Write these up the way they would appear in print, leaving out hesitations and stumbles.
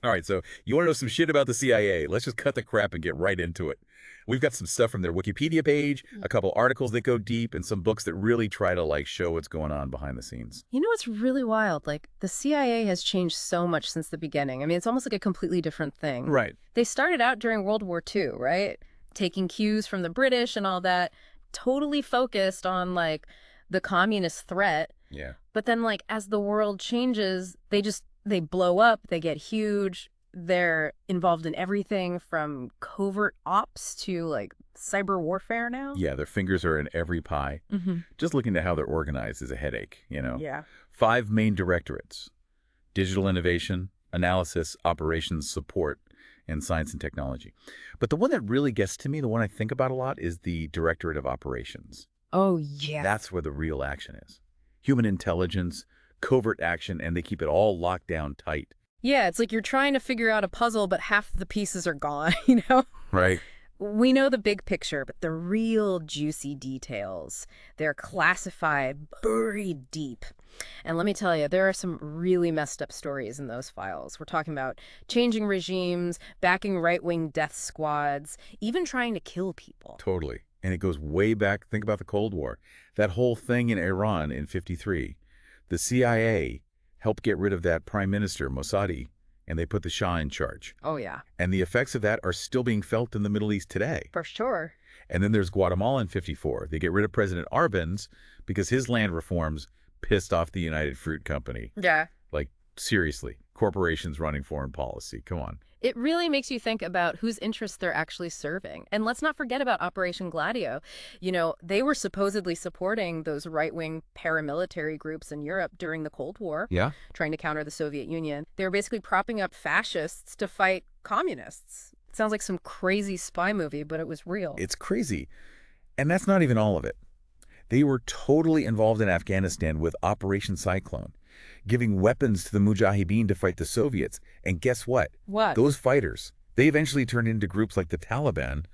All right, so you want to know some shit about the CIA? Let's just cut the crap and get right into it. We've got some stuff from their Wikipedia page, a couple articles that go deep, and some books that really try to like show what's going on behind the scenes. You know what's really wild? Like, the CIA has changed so much since the beginning. I mean, it's almost like a completely different thing. Right. They started out during World War II, right? Taking cues from the British and all that, totally focused on, like, the communist threat. Yeah. But then, like, as the world changes, they blow up, they get huge. They're involved in everything from covert ops to, like, cyber warfare now. Yeah, their fingers are in every pie. Mm-hmm. Just looking at how they're organized is a headache. Yeah. 5 main directorates: digital innovation, analysis, operations, support, and science and technology. But the one that really gets to me, the one I think about a lot, is the Directorate of Operations. Oh, yeah. That's where the real action is. Human intelligence, covert action, and they keep it all locked down tight. Yeah, it's like you're trying to figure out a puzzle, but half the pieces are gone, you know? Right. We know the big picture, but the real juicy details, they're classified, buried deep. And let me tell you, there are some really messed up stories in those files. We're talking about changing regimes, backing right-wing death squads, even trying to kill people. Totally. And it goes way back. Think about the Cold War. That whole thing in Iran in '53. The CIA helped get rid of that prime minister, Mossadi, and they put the Shah in charge. Oh, yeah, And the effects of that are still being felt in the Middle East today. for sure. And then there's Guatemala in '54. They get rid of President Arbenz because his land reforms pissed off the United Fruit Company. Yeah. Like, seriously, corporations running foreign policy. Come on. It really makes you think about whose interests they're actually serving. And let's not forget about Operation Gladio. You know, they were supposedly supporting those right-wing paramilitary groups in Europe during the Cold War, Yeah? trying to counter the Soviet Union. They were basically propping up fascists to fight communists. It sounds like some crazy spy movie, but it was real. It's crazy. And that's not even all of it. They were totally involved in Afghanistan with Operation Cyclone, giving weapons to the Mujahideen to fight the Soviets. And guess what? What? Those fighters, they eventually turned into groups like the Taliban.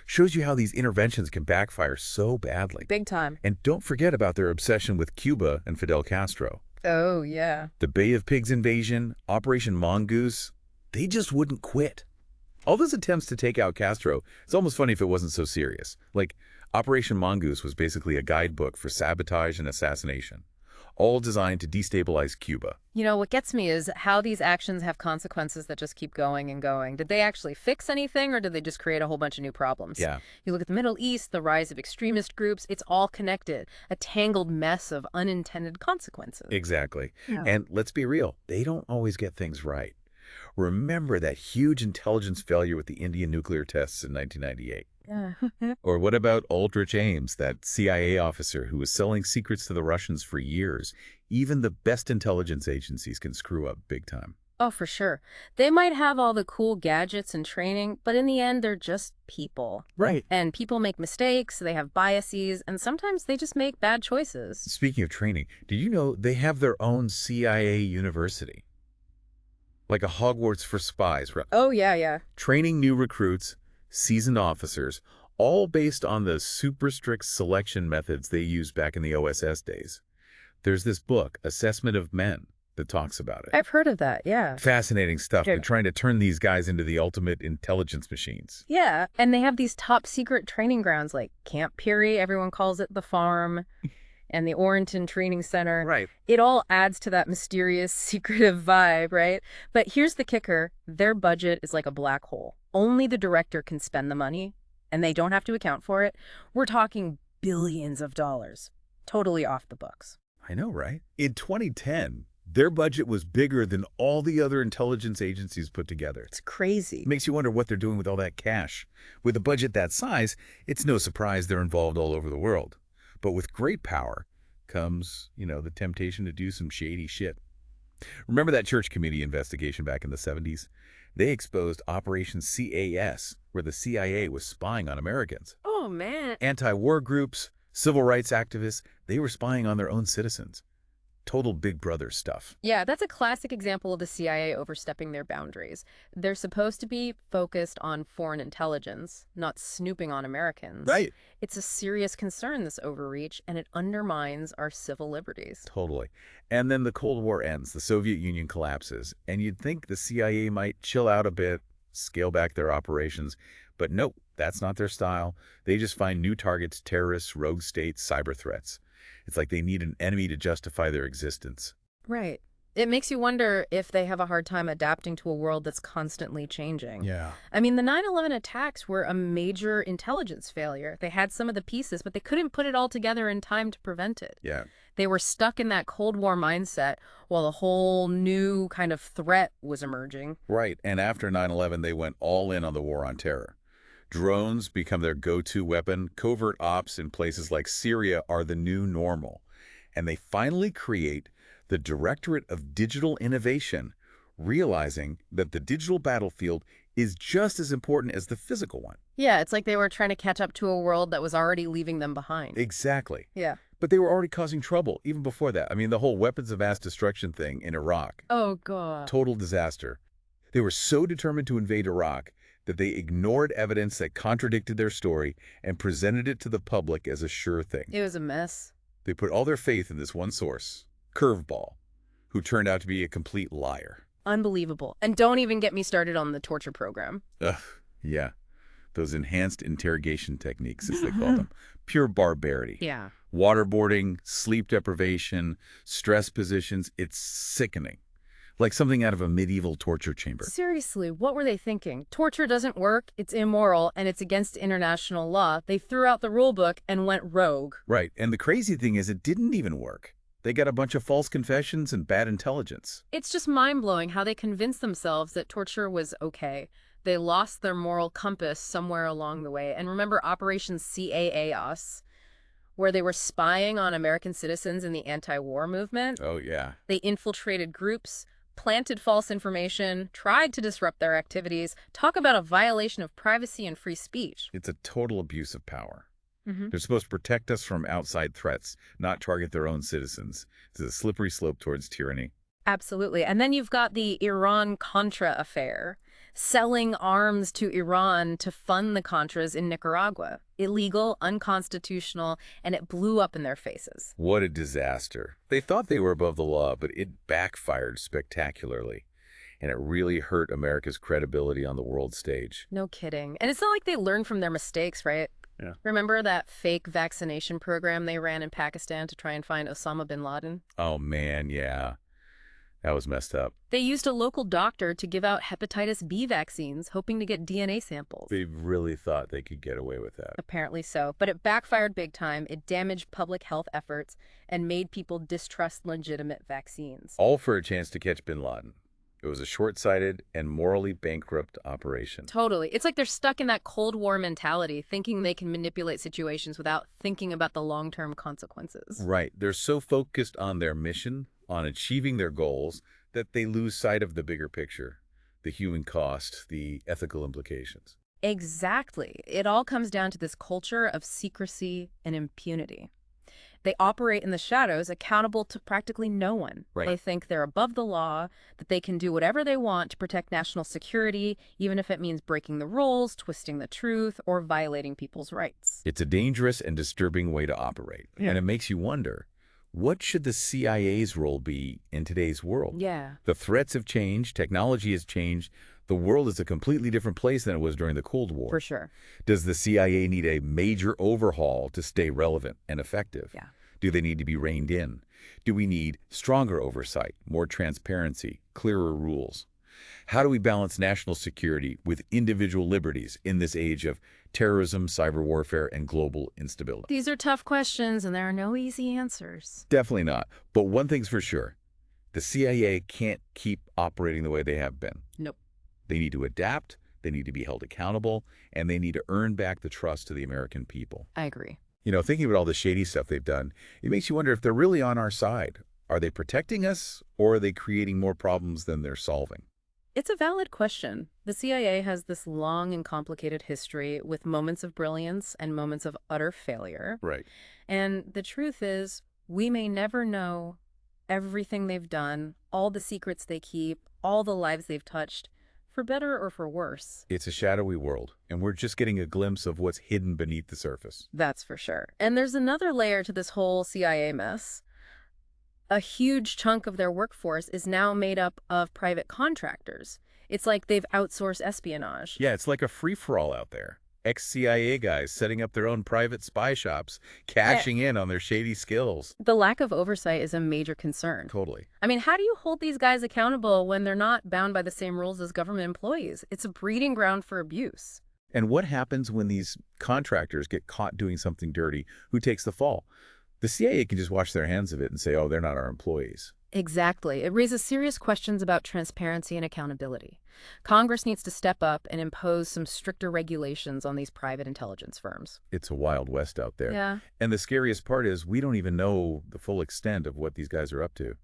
Shows you how these interventions can backfire so badly. Big time. And don't forget about their obsession with Cuba and Fidel Castro. Oh, yeah. The Bay of Pigs invasion, Operation Mongoose, they just wouldn't quit. All those attempts to take out Castro, it's almost funny if it wasn't so serious. Like, Operation Mongoose was basically a guidebook for sabotage and assassination, all designed to destabilize Cuba. You know, what gets me is how these actions have consequences that just keep going and going. Did they actually fix anything, or did they just create a whole bunch of new problems? Yeah. You look at the Middle East, the rise of extremist groups, it's all connected, a tangled mess of unintended consequences. Exactly. Yeah. And let's be real, they don't always get things right. Remember that huge intelligence failure with the Indian nuclear tests in 1998? Yeah. Or what about Aldrich Ames, that CIA officer who was selling secrets to the Russians for years? Even the best intelligence agencies can screw up big time. Oh, for sure. They might have all the cool gadgets and training, but in the end, they're just people. Right. And people make mistakes, they have biases, and sometimes they just make bad choices. Speaking of training, did you know they have their own CIA university? Like a Hogwarts for spies, right? Oh, yeah, yeah. Training new recruits, seasoned officers, all based on the super strict selection methods they used back in the OSS days. There's this book, Assessment of Men, that talks about it. I've heard of that, yeah. Fascinating stuff. Yeah. They're trying to turn these guys into the ultimate intelligence machines. Yeah, and they have these top secret training grounds like Camp Peary, everyone calls it the farm, and the Orrington Training Center. Right. It all adds to that mysterious, secretive vibe, right? But here's the kicker. Their budget is like a black hole. Only the director can spend the money, and they don't have to account for it. We're talking billions of dollars. Totally off the books. I know, right? In 2010, their budget was bigger than all the other intelligence agencies put together. It's crazy. It makes you wonder what they're doing with all that cash. With a budget that size, it's no surprise they're involved all over the world. But with great power comes, the temptation to do some shady shit. Remember that church committee investigation back in the 70s? They exposed Operation CAS, where the CIA was spying on Americans. Oh, man. Anti-war groups, civil rights activists, they were spying on their own citizens. Total Big Brother stuff. Yeah, that's a classic example of the CIA overstepping their boundaries. They're supposed to be focused on foreign intelligence, not snooping on Americans. Right. It's a serious concern, this overreach, and it undermines our civil liberties. Totally. And then the Cold War ends, the Soviet Union collapses, and you'd think the CIA might chill out a bit, scale back their operations, but nope, that's not their style. They just find new targets, terrorists, rogue states, cyber threats. It's like they need an enemy to justify their existence. Right. It makes you wonder if they have a hard time adapting to a world that's constantly changing. Yeah. I mean, the 9/11 attacks were a major intelligence failure. They had some of the pieces, but they couldn't put it all together in time to prevent it. Yeah. They were stuck in that Cold War mindset while a whole new kind of threat was emerging. Right. And after 9/11, they went all in on the war on terror. Drones become their go-to weapon. Covert ops in places like Syria are the new normal. And they finally create the Directorate of Digital Innovation, realizing that the digital battlefield is just as important as the physical one. Yeah, it's like they were trying to catch up to a world that was already leaving them behind. Exactly. Yeah. But they were already causing trouble even before that. I mean, the whole weapons of mass destruction thing in Iraq, Oh, God. total disaster. They were so determined to invade Iraq that they ignored evidence that contradicted their story and presented it to the public as a sure thing. It was a mess. They put all their faith in this one source, Curveball, who turned out to be a complete liar. Unbelievable. And don't even get me started on the torture program. Ugh, yeah. Those enhanced interrogation techniques, as they call them. Pure barbarity. Yeah. Waterboarding, sleep deprivation, stress positions. It's sickening. Like something out of a medieval torture chamber. Seriously, what were they thinking? Torture doesn't work, it's immoral, and it's against international law. They threw out the rule book and went rogue. Right. And the crazy thing is it didn't even work. They got a bunch of false confessions and bad intelligence. It's just mind-blowing how they convinced themselves that torture was okay. They lost their moral compass somewhere along the way. And remember Operation CAAS, where they were spying on American citizens in the anti-war movement? Oh, yeah. They infiltrated groups, planted false information, tried to disrupt their activities. Talk about a violation of privacy and free speech. It's a total abuse of power. Mm-hmm. They're supposed to protect us from outside threats, not target their own citizens. It's a slippery slope towards tyranny. Absolutely. And then you've got the Iran-Contra affair, selling arms to Iran to fund the Contras in Nicaragua. Illegal, unconstitutional, and it blew up in their faces. What a disaster. They thought they were above the law, but it backfired spectacularly. And it really hurt America's credibility on the world stage. No kidding. And it's not like they learned from their mistakes, right? Yeah. Remember that fake vaccination program they ran in Pakistan to try and find Osama bin Laden? Oh, man, yeah. That was messed up. They used a local doctor to give out hepatitis B vaccines, hoping to get DNA samples. They really thought they could get away with that. Apparently so. But it backfired big time. It damaged public health efforts and made people distrust legitimate vaccines. All for a chance to catch bin Laden. It was a short-sighted and morally bankrupt operation. Totally. It's like they're stuck in that Cold War mentality, thinking they can manipulate situations without thinking about the long-term consequences. Right. They're so focused on their mission, on achieving their goals, that they lose sight of the bigger picture, the human cost, the ethical implications. Exactly. It all comes down to this culture of secrecy and impunity. They operate in the shadows, accountable to practically no one. Right. They think they're above the law, that they can do whatever they want to protect national security, even if it means breaking the rules, twisting the truth, or violating people's rights. It's a dangerous and disturbing way to operate. Yeah. And it makes you wonder, what should the CIA's role be in today's world? Yeah. The threats have changed, technology has changed, the world is a completely different place than it was during the Cold War. For sure. Does the CIA need a major overhaul to stay relevant and effective? Yeah. Do they need to be reined in? Do we need stronger oversight, more transparency, clearer rules? How do we balance national security with individual liberties in this age of terrorism, cyber warfare, and global instability? These are tough questions, and there are no easy answers. Definitely not. But one thing's for sure, the CIA can't keep operating the way they have been. Nope. They need to adapt, they need to be held accountable, and they need to earn back the trust of the American people. I agree. You know, thinking about all the shady stuff they've done, it makes you wonder if they're really on our side. Are they protecting us, or are they creating more problems than they're solving? It's a valid question. The CIA has this long and complicated history with moments of brilliance and moments of utter failure. Right. And the truth is, we may never know everything they've done, all the secrets they keep, all the lives they've touched, for better or for worse. It's a shadowy world, and we're just getting a glimpse of what's hidden beneath the surface. That's for sure. And there's another layer to this whole CIA mess. A huge chunk of their workforce is now made up of private contractors. It's like they've outsourced espionage. Yeah, it's like a free-for-all out there. Ex-CIA guys setting up their own private spy shops, cashing in on their shady skills. The lack of oversight is a major concern. Totally. I mean, how do you hold these guys accountable when they're not bound by the same rules as government employees? It's a breeding ground for abuse. And what happens when these contractors get caught doing something dirty? Who takes the fall? The CIA can just wash their hands of it and say, oh, they're not our employees. Exactly. It raises serious questions about transparency and accountability. Congress needs to step up and impose some stricter regulations on these private intelligence firms. It's a wild west out there. Yeah. And the scariest part is we don't even know the full extent of what these guys are up to.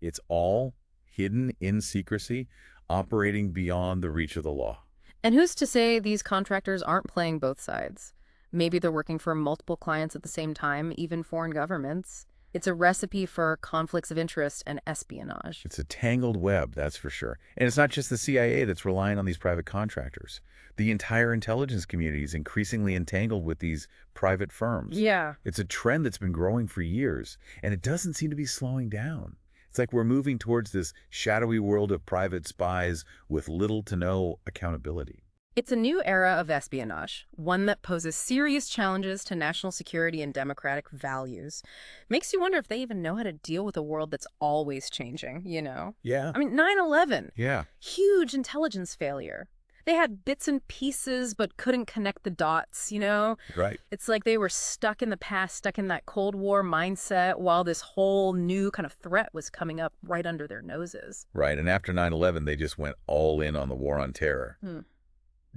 It's all hidden in secrecy, operating beyond the reach of the law. And who's to say these contractors aren't playing both sides? Maybe they're working for multiple clients at the same time, even foreign governments. It's a recipe for conflicts of interest and espionage. It's a tangled web, that's for sure. And it's not just the CIA that's relying on these private contractors. The entire intelligence community is increasingly entangled with these private firms. Yeah. It's a trend that's been growing for years, and it doesn't seem to be slowing down. It's like we're moving towards this shadowy world of private spies with little to no accountability. It's a new era of espionage, one that poses serious challenges to national security and democratic values. Makes you wonder if they even know how to deal with a world that's always changing, you know? Yeah. I mean, 9/11. Yeah. Huge intelligence failure. They had bits and pieces but couldn't connect the dots, you know? Right. It's like they were stuck in the past, stuck in that Cold War mindset while this whole new kind of threat was coming up right under their noses. Right. And after 9/11, they just went all in on the war on terror.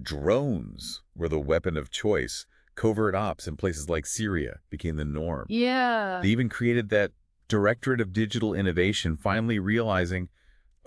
Drones were the weapon of choice. Covert ops in places like Syria became the norm. Yeah. They even created that Directorate of Digital Innovation, finally realizing,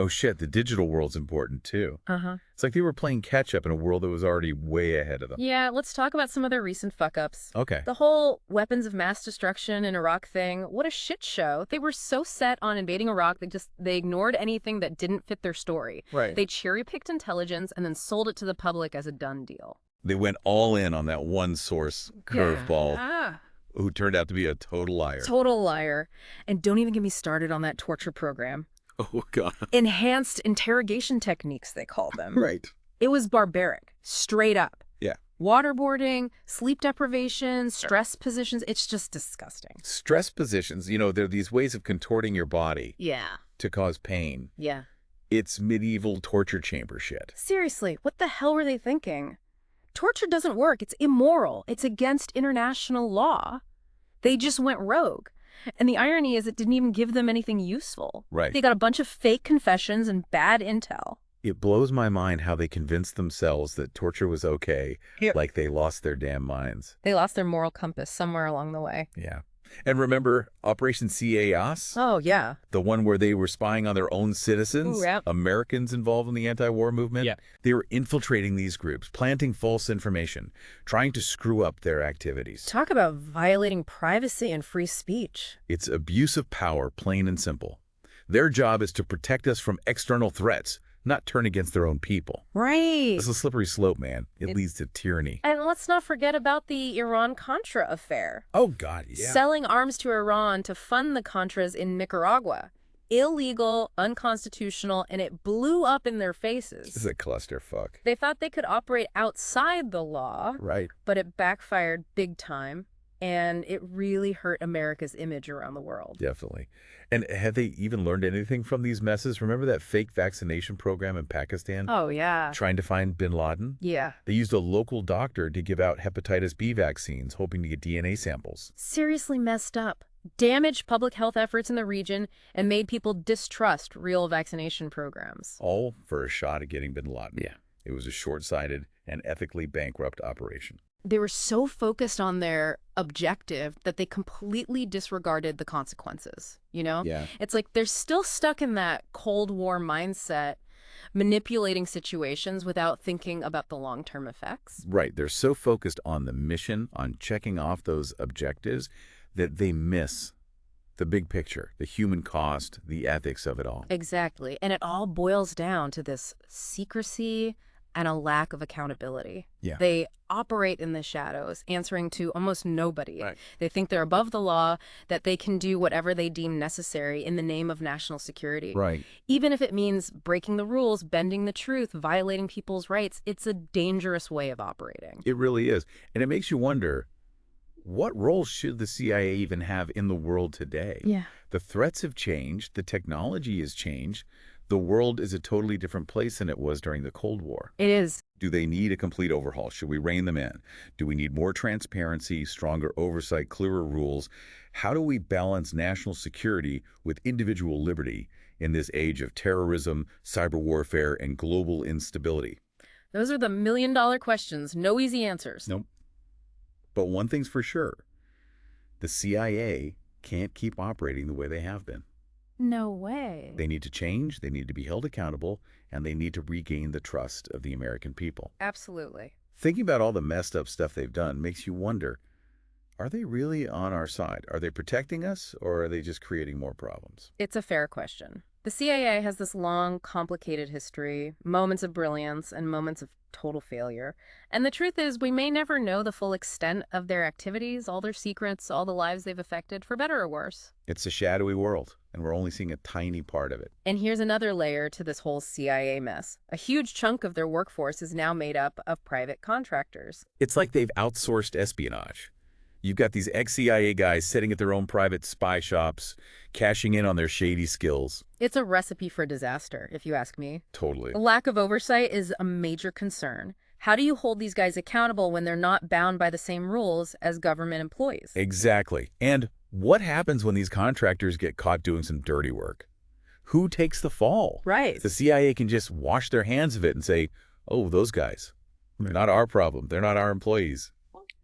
oh shit, the digital world's important too. It's like they were playing catch up in a world that was already way ahead of them. Yeah, let's talk about some of their recent fuck-ups. Okay. The whole weapons of mass destruction in Iraq thing, what a shit show. They were so set on invading Iraq, they ignored anything that didn't fit their story. Right. They cherry-picked intelligence and then sold it to the public as a done deal. They went all in on that one source curveball who turned out to be a total liar. Total liar. And don't even get me started on that torture program. Oh, God. Enhanced interrogation techniques, they call them. Right. It was barbaric, straight up. Yeah. Waterboarding, sleep deprivation, stress positions. It's just disgusting. Stress positions, you know, they're these ways of contorting your body Yeah. to cause pain. Yeah. It's medieval torture chamber shit. Seriously, what the hell were they thinking? Torture doesn't work. It's immoral. It's against international law. They just went rogue. And the irony is it didn't even give them anything useful. Right. They got a bunch of fake confessions and bad intel. It blows my mind how they convinced themselves that torture was okay, like they lost their damn minds. They lost their moral compass somewhere along the way. Yeah. And remember Operation CAOS? Oh, yeah. The one where they were spying on their own citizens? Ooh, yeah. Americans involved in the anti-war movement? Yeah. They were infiltrating these groups, planting false information, trying to screw up their activities. Talk about violating privacy and free speech. It's abuse of power, plain and simple. Their job is to protect us from external threats, not turn against their own people. Right. It's a slippery slope, man. It leads to tyranny. And let's not forget about the Iran-Contra affair. Oh, God, yeah. Selling arms to Iran to fund the Contras in Nicaragua. Illegal, unconstitutional, and it blew up in their faces. This is a clusterfuck. They thought they could operate outside the law, Right. but it backfired big time, and it really hurt America's image around the world. Definitely. And have they even learned anything from these messes? Remember that fake vaccination program in Pakistan? Oh, yeah. Trying to find bin Laden? Yeah. They used a local doctor to give out hepatitis B vaccines, hoping to get DNA samples. Seriously messed up. Damaged public health efforts in the region and made people distrust real vaccination programs. All for a shot at getting bin Laden. Yeah. It was a short-sighted and ethically bankrupt operation. They were so focused on their objective that they completely disregarded the consequences, you know? Yeah. It's like they're still stuck in that Cold War mindset, manipulating situations without thinking about the long-term effects. Right. They're so focused on the mission, on checking off those objectives, that they miss The big picture, the human cost, the ethics of it all. Exactly. And it all boils down to this secrecy and a lack of accountability. Yeah. They operate in the shadows, answering to almost nobody. Right. They think they're above the law, that they can do whatever they deem necessary in the name of national security. Right. Even if it means breaking the rules, bending the truth, violating people's rights, it's a dangerous way of operating. It really is. And it makes you wonder, what role should the CIA even have in the world today? Yeah. The threats have changed. The technology has changed. The world is a totally different place than it was during the Cold War. It is. Do they need a complete overhaul? Should we rein them in? Do we need more transparency, stronger oversight, clearer rules? How do we balance national security with individual liberty in this age of terrorism, cyber warfare, and global instability? Those are the million-dollar questions. No easy answers. Nope. But one thing's for sure. The CIA can't keep operating the way they have been. No way. They need to change, they need to be held accountable, and they need to regain the trust of the American people. Absolutely. Thinking about all the messed up stuff they've done makes you wonder, are they really on our side? Are they protecting us, or are they just creating more problems? It's a fair question. The CIA has this long, complicated history, moments of brilliance and moments of total failure. And the truth is, we may never know the full extent of their activities, all their secrets, all the lives they've affected, for better or worse. It's a shadowy world, and we're only seeing a tiny part of it. And here's another layer to this whole CIA mess. A huge chunk of their workforce is now made up of private contractors. It's like they've outsourced espionage. You've got these ex-CIA guys sitting at their own private spy shops, cashing in on their shady skills. It's a recipe for disaster, if you ask me. Totally. The lack of oversight is a major concern. How do you hold these guys accountable when they're not bound by the same rules as government employees? Exactly. And what happens when these contractors get caught doing some dirty work? Who takes the fall? Right. The CIA can just wash their hands of it and say, oh, those guys, they're not our problem. They're not our employees.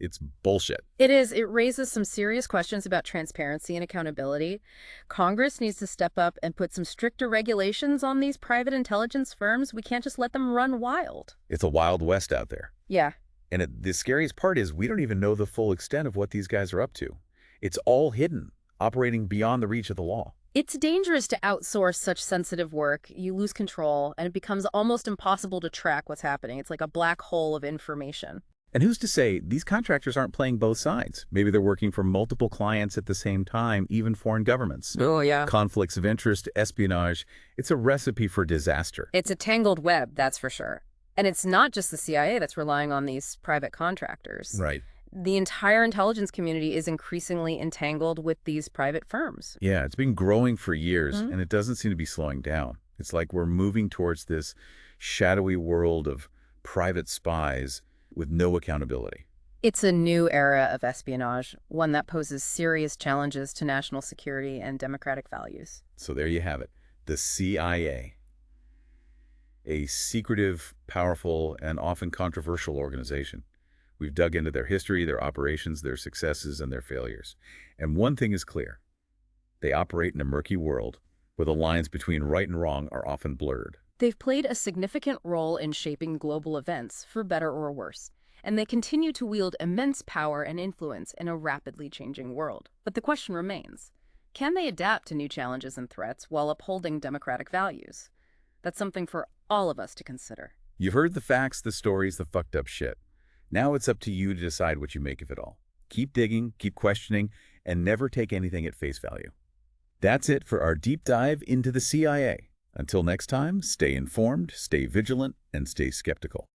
It's bullshit. It is. It raises some serious questions about transparency and accountability. Congress needs to step up and put some stricter regulations on these private intelligence firms. We can't just let them run wild. It's a wild west out there. Yeah. And the scariest part is we don't even know the full extent of what these guys are up to. It's all hidden, operating beyond the reach of the law. It's dangerous to outsource such sensitive work. You lose control, and it becomes almost impossible to track what's happening. It's like a black hole of information. And who's to say these contractors aren't playing both sides? Maybe they're working for multiple clients at the same time, even foreign governments. Oh, yeah. Conflicts of interest, espionage. It's a recipe for disaster. It's a tangled web, that's for sure. And it's not just the CIA that's relying on these private contractors. Right. The entire intelligence community is increasingly entangled with these private firms. Yeah, it's been growing for years, and it doesn't seem to be slowing down. It's like we're moving towards this shadowy world of private spies with no accountability. It's a new era of espionage, one that poses serious challenges to national security and democratic values. So there you have it, the CIA. A secretive, powerful, and often controversial organization. We've dug into their history, their operations, their successes, and their failures. And one thing is clear. They operate in a murky world where the lines between right and wrong are often blurred. They've played a significant role in shaping global events, for better or worse, and they continue to wield immense power and influence in a rapidly changing world. But the question remains, can they adapt to new challenges and threats while upholding democratic values? That's something for all of us to consider. You've heard the facts, the stories, the fucked up shit. Now it's up to you to decide what you make of it all. Keep digging, keep questioning, and never take anything at face value. That's it for our deep dive into the CIA. Until next time, stay informed, stay vigilant, and stay skeptical.